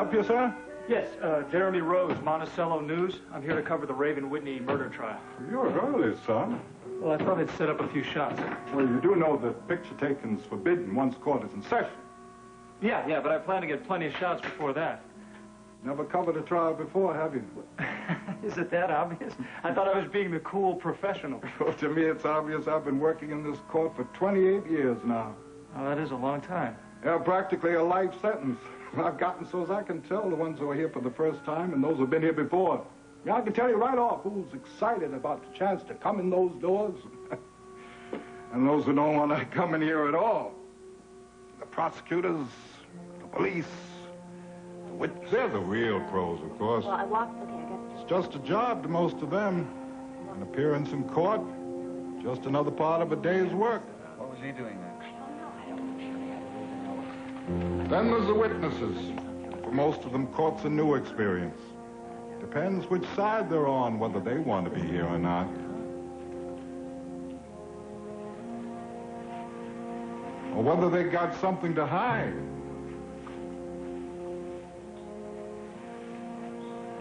help you, sir? Yes, Jeremy Rose, Monticello News. I'm here to cover the Raven Whitney murder trial. You're early, son. Well, I thought I'd set up a few shots. Well, you do know that picture taking's forbidden once court is in session. Yeah, but I plan to get plenty of shots before that. Never covered a trial before, have you? Is it that obvious? I thought I was being the cool professional. Well, to me, it's obvious. I've been working in this court for 28 years now. Oh, that is a long time. Yeah, practically a life sentence. I've gotten so as I can tell the ones who are here for the first time and those who've been here before. Yeah, I can tell you right off who's excited about the chance to come in those doors and those who don't want to come in here at all. The prosecutors, the police, the witnesses. They're the real pros, of course. Well, I walked with you. It's just a job to most of them. An appearance in court, just another part of a day's work. What was he doing then? Then there's the witnesses. For most of them, court's a new experience. Depends which side they're on, whether they want to be here or not. Or whether they got something to hide.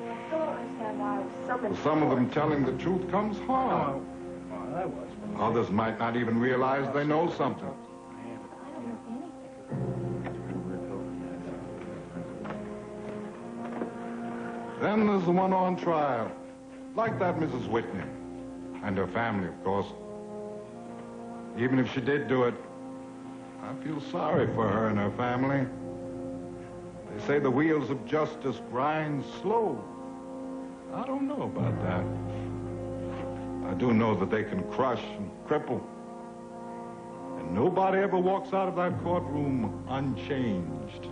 I don't understand why I was summoned. For some of them, telling the truth comes hard. Well, that was. Others might not even realize they know something. Then there's the one on trial. Like that Mrs. Whitney. And her family, of course. Even if she did do it, I feel sorry for her and her family. They say the wheels of justice grind slow. I don't know about that. I do know that they can crush and cripple. And nobody ever walks out of that courtroom unchanged.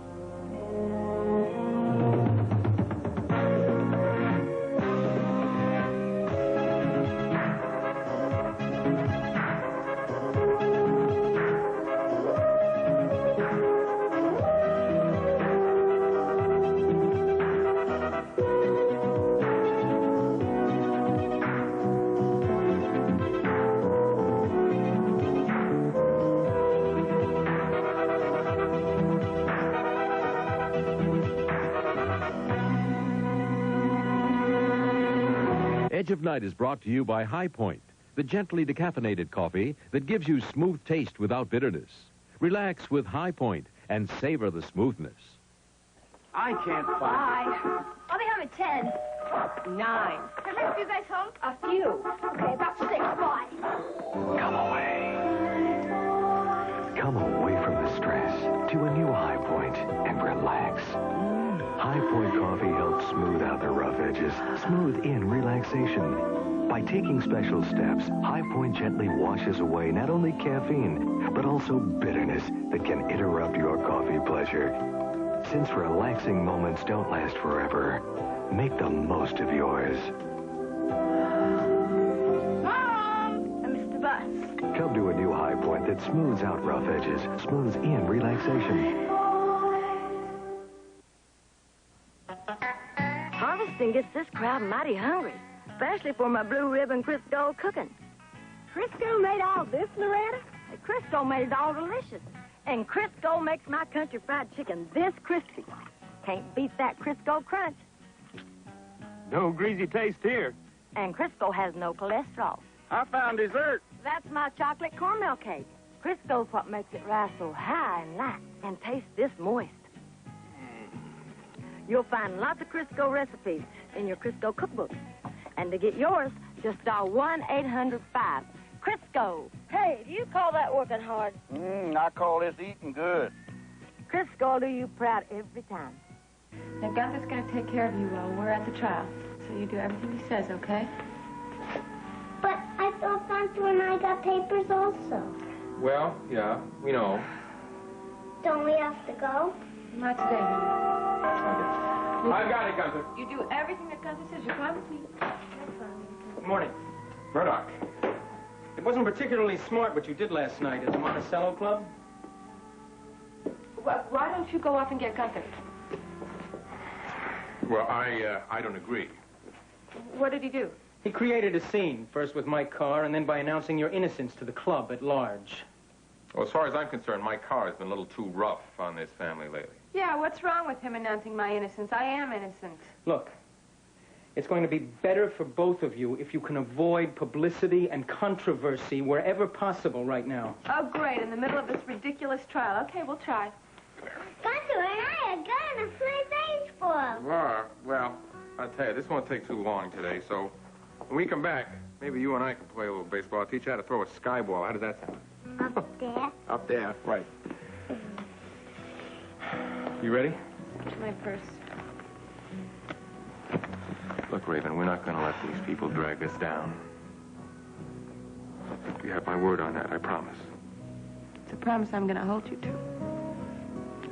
Edge of Night is brought to you by High Point, the gently decaffeinated coffee that gives you smooth taste without bitterness. Relax with High Point and savor the smoothness. I can't find Bye. I'll be home at 10. 9. How many of you guys home? A few. Okay, about 6. Bye. Come away. Come away from the stress to a new High Point and relax. High Point coffee helps smooth out the rough edges, smooth in relaxation. By taking special steps, High Point gently washes away not only caffeine, but also bitterness that can interrupt your coffee pleasure. Since relaxing moments don't last forever, make the most of yours. Mom! Mr. Bus. Come to a new High Point that smooths out rough edges, smooths in relaxation. Harvesting gets this crowd mighty hungry, especially for my blue ribbon Crisco cooking. Crisco made all this, Loretta? Crisco made it all delicious. And Crisco makes my country fried chicken this crispy. Can't beat that Crisco crunch. No greasy taste here. And Crisco has no cholesterol. I found dessert. That's my chocolate caramel cake. Crisco's what makes it rise so high and light and taste this moist. You'll find lots of Crisco recipes in your Crisco cookbook. And to get yours, just dial 1-800-5. Crisco. Hey, do you call that working hard? I call this eating good. Crisco will do you proud every time. Now, Gunther's going to take care of you while we're at the trial. So you do everything he says, okay? But I thought Gunther and I got papers also. Well, yeah, we know. Don't we have to go? Not today, honey. I've got it, Gunther. You do everything that Gunther says. You promise me? Good morning. Murdoch. It wasn't particularly smart what you did last night at the Monticello Club. Why don't you go off and get Gunther? Well, I don't agree. What did he do? He created a scene, first with my car and then by announcing your innocence to the club at large. Well, as far as I'm concerned, my car has been a little too rough on this family lately. Yeah, what's wrong with him announcing my innocence? I am innocent. Look, it's going to be better for both of you if you can avoid publicity and controversy wherever possible right now. Oh, great, in the middle of this ridiculous trial. Okay, we'll try. Gunther and I are gonna play baseball. Well, I'll tell you, this won't take too long today, so when we come back, maybe you and I can play a little baseball. I'll teach you how to throw a sky ball. How does that sound? Up there. Up there, right. You ready? My purse. Look, Raven, we're not going to let these people drag us down. You have my word on that, I promise. It's a promise I'm going to hold you to.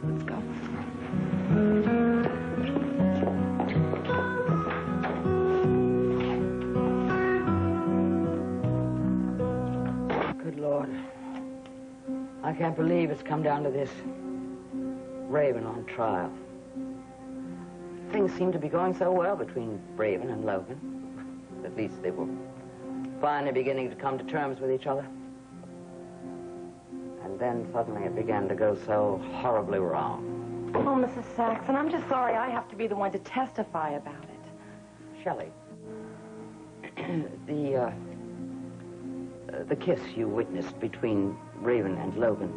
Let's go. Good Lord. I can't believe it's come down to this. Raven on trial. Things seem to be going so well between Raven and Logan. At least they were finally beginning to come to terms with each other. And then suddenly it began to go so horribly wrong. Oh, Mrs. Saxon, I'm just sorry I have to be the one to testify about it. Shelley, the kiss you witnessed between Raven and Logan.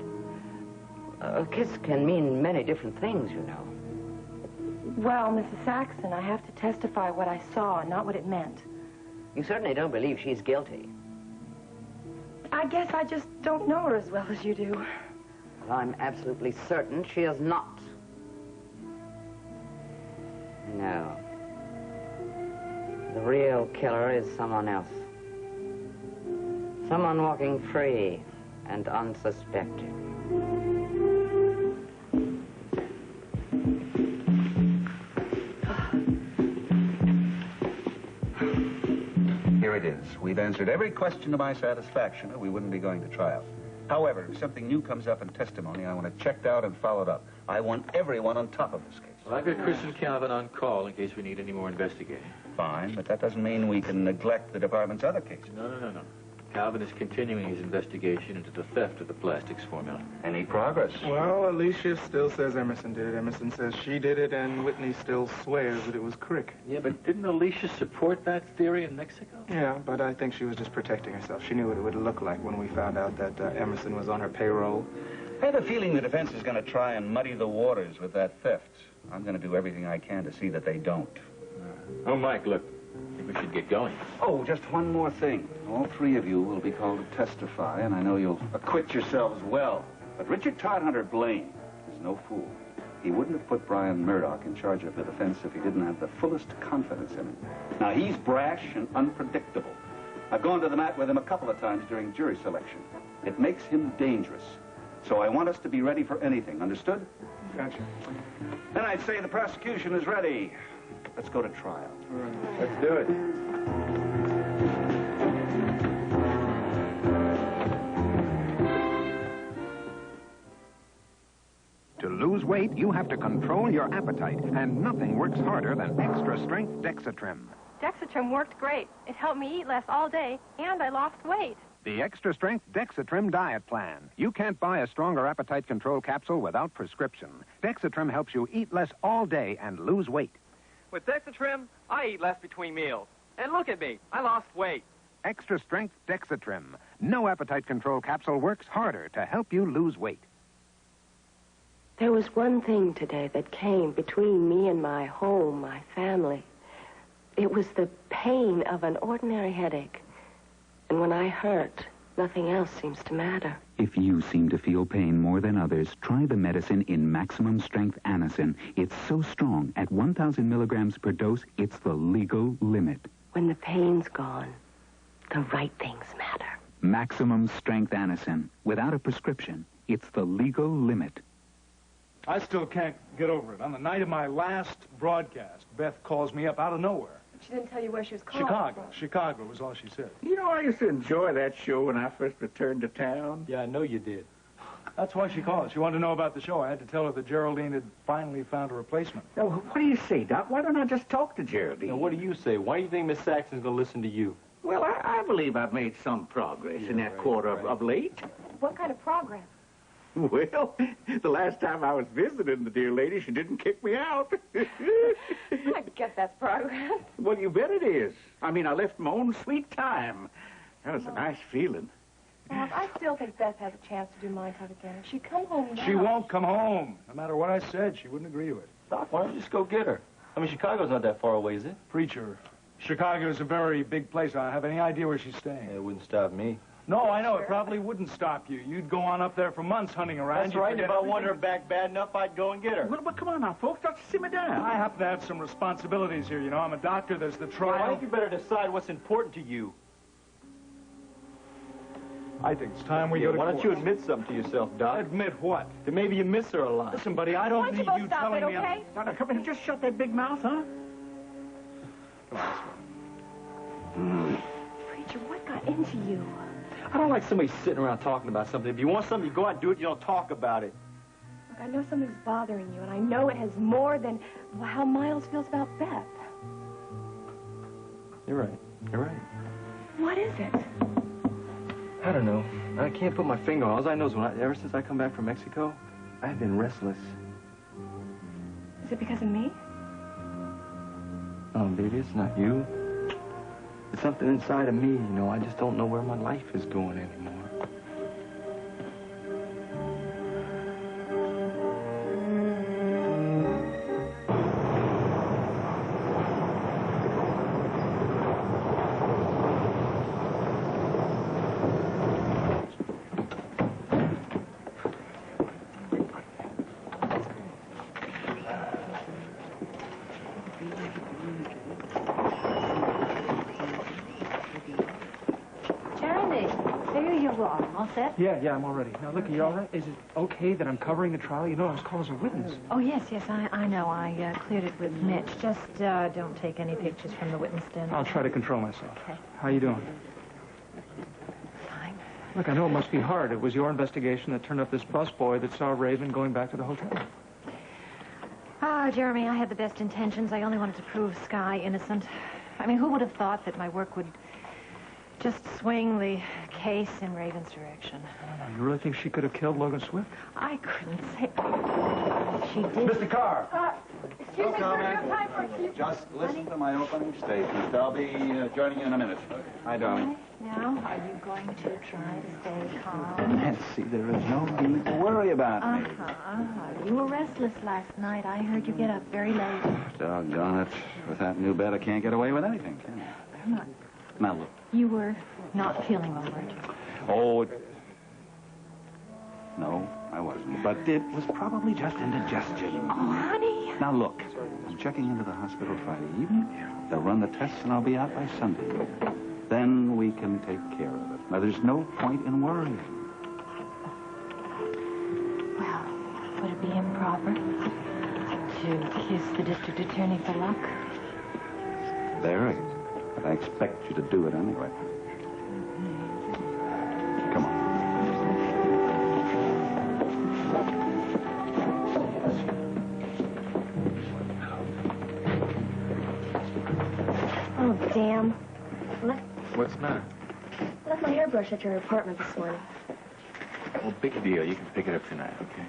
A kiss can mean many different things, you know. Well, Mrs. Saxon, I have to testify what I saw, not what it meant. You certainly don't believe she's guilty. I guess I just don't know her as well as you do. Well, I'm absolutely certain she is not. No. The real killer is someone else. Someone walking free and unsuspected. Here it is. We've answered every question to my satisfaction, or we wouldn't be going to trial. However, if something new comes up in testimony, I want it checked out and followed up. I want everyone on top of this case. Well, I've got Chris and Calvin on call in case we need any more investigating. Fine, but that doesn't mean we can neglect the department's other cases. No. Calvin is continuing his investigation into the theft of the plastics formula. Any progress? Well, Alicia still says Emerson did it. Emerson says she did it, and Whitney still swears that it was Crick. Yeah, but didn't Alicia support that theory in Mexico? Yeah, but I think she was just protecting herself. She knew what it would look like when we found out that Emerson was on her payroll. I have a feeling the defense is going to try and muddy the waters with that theft. I'm going to do everything I can to see that they don't. Oh, Mike, look. I think we should get going. Oh, just one more thing. All three of you will be called to testify, and I know you'll acquit yourselves well. But Richard Todhunter Blaine is no fool. He wouldn't have put Brian Murdoch in charge of the defense if he didn't have the fullest confidence in him. Now, he's brash and unpredictable. I've gone to the mat with him a couple of times during jury selection. It makes him dangerous. So I want us to be ready for anything, understood? Gotcha. Then I'd say the prosecution is ready. Let's go to trial. Let's do it. To lose weight, you have to control your appetite, and nothing works harder than extra-strength Dexatrim. Dexatrim worked great. It helped me eat less all day, and I lost weight. The extra-strength Dexatrim diet plan. You can't buy a stronger appetite control capsule without prescription. Dexatrim helps you eat less all day and lose weight. With Dexatrim, I eat less between meals. And look at me, I lost weight. Extra-strength Dexatrim. No appetite control capsule works harder to help you lose weight. There was one thing today that came between me and my home, my family. It was the pain of an ordinary headache. And when I hurt, nothing else seems to matter. If you seem to feel pain more than others, try the medicine in maximum strength Anacin. It's so strong, at 1,000 milligrams per dose, it's the legal limit. When the pain's gone, the right things matter. Maximum strength Anacin. Without a prescription, it's the legal limit. I still can't get over it. On the night of my last broadcast, Beth calls me up out of nowhere. She didn't tell you where she was calling Chicago. from. Chicago was all she said. You know, I used to enjoy that show when I first returned to town. Yeah, I know you did. That's why she called. She wanted to know about the show. I had to tell her that Geraldine had finally found a replacement. Now, what do you say, Doc? Why don't I just talk to Geraldine? Now, what do you say? Why do you think Miss Saxon's going to listen to you? Well, I believe I've made some progress in that quarter of late. What kind of progress? Well, the last time I was visiting the dear lady, she didn't kick me out. I guess that's progress. Well, you bet it is. I mean, I left my own sweet time. That was a nice feeling. Well, I still think Beth has a chance to do my type again. If she'd come home now. She won't come home. No matter what I said, she wouldn't agree to it. Doc, why don't you just go get her? I mean, Chicago's not that far away, is it? Preacher, Chicago's a very big place. I don't have any idea where she's staying. It wouldn't stop me. No, I know. It probably wouldn't stop you. You'd go on up there for months hunting around. That's right. If I want her back bad enough, I'd go and get her. Well, but come on now, folks. Don't simmer down. I happen to have some responsibilities here. You know, I'm a doctor. There's the trial. Well, I think you better decide what's important to you. I think it's time we go to Why court. don't you admit something to yourself, Doc? Admit what? That maybe you miss her a lot. Listen, buddy, I don't need you telling me... Okay? Now, come here. Just shut that big mouth, huh? Preacher, what got into you? I don't like somebody sitting around talking about something. If you want something, you go out and do it. You don't talk about it. Look, I know something's bothering you, and I know it has more than how Miles feels about Beth. You're right. You're right. What is it? I don't know. I can't put my finger on it. All I know is ever since I come back from Mexico, I've been restless. Is it because of me? Oh, baby, it's not you. It's something inside of me, you know. I just don't know where my life is going anymore. All set? Yeah, I'm all ready. Now, look, are you all right? Is it okay that I'm covering the trial? You know, I was called as a witness. Oh, yes, I know. I cleared it with Mitch. Just don't take any pictures from the witness stand. I'll try to control myself. Okay. How you doing? Fine. Look, I know it must be hard. It was your investigation that turned up this busboy that saw Raven going back to the hotel. Ah, Jeremy, I had the best intentions. I only wanted to prove Sky innocent. I mean, who would have thought that my work would just swing the case in Raven's direction? You really think she could have killed Logan Swift? I couldn't say. She did. Mr. Carr! Excuse me, sir, no time for you. Just listen to my opening statement. I'll be joining you in a minute. Hi, darling. Now, are you going to try to stay calm? Nancy, there is no need to worry about me. You were restless last night. I heard you get up very late. Doggone it. With that new bed, I can't get away with anything, can I? I'm not. Now, look. You were not feeling well, weren't you? Oh, no, I wasn't. But it was probably just indigestion. Oh, honey. Now, look. I'm checking into the hospital Friday evening. They'll run the tests, and I'll be out by Sunday. Then we can take care of it. Now, there's no point in worrying. Well, would it be improper to kiss the district attorney for luck? Very. But I expect you to do it anyway. Come on. Oh, damn. What's the matter? I left my hairbrush at your apartment this morning. Well, big deal. You can pick it up tonight, okay?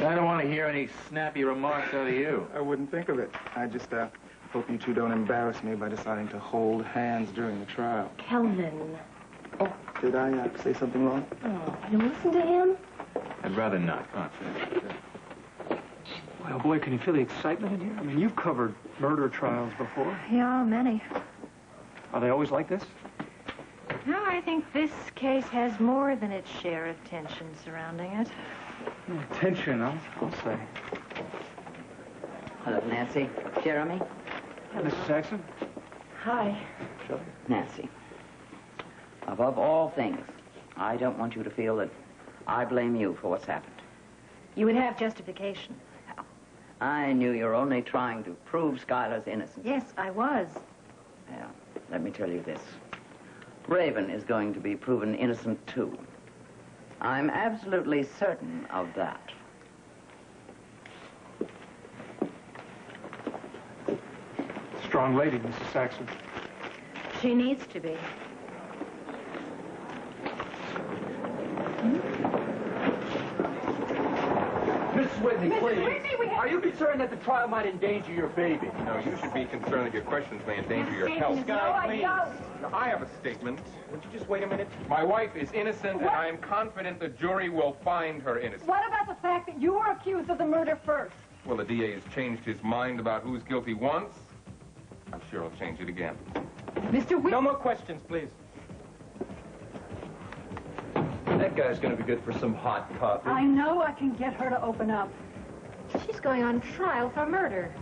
I don't want to hear any snappy remarks out of you. I wouldn't think of it. I just hope you two don't embarrass me by deciding to hold hands during the trial. Kelvin. Oh, did I say something wrong? Oh, you listen to him? I'd rather not. Come on, Well, boy, can you feel the excitement in here? I mean, you've covered murder trials before. Yeah, many. Are they always like this? No, I think this case has more than its share of tension surrounding it. Tension, I'll say. Hello, Nancy. Jeremy. Mrs. Saxon? Hi. Nancy. Above all things, I don't want you to feel that I blame you for what's happened. You would have justification. I knew you were only trying to prove Skylar's innocence. Yes, I was. Well, let me tell you this. Raven is going to be proven innocent, too. I'm absolutely certain of that. Strong lady, Mrs. Saxon. She needs to be. Whitney, Mrs. please. Whitney, Are you concerned that the trial might endanger your baby? No, you should be concerned that your questions may endanger your health. No, I don't. Now, I have a statement. Would you just wait a minute? My wife is innocent, and I am confident the jury will find her innocent. What about the fact that you were accused of the murder first? Well, the DA has changed his mind about who's guilty once. I'm sure he'll change it again. Mr. Whitney. No more questions, please. That guy's gonna be good for some hot coffee. I know I can get her to open up. She's going on trial for murder.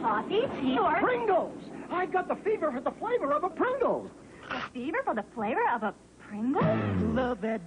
Coffee, tea, or... Pringles! I got the fever for the flavor of a Pringles. The fever for the flavor of a Pringle? Love that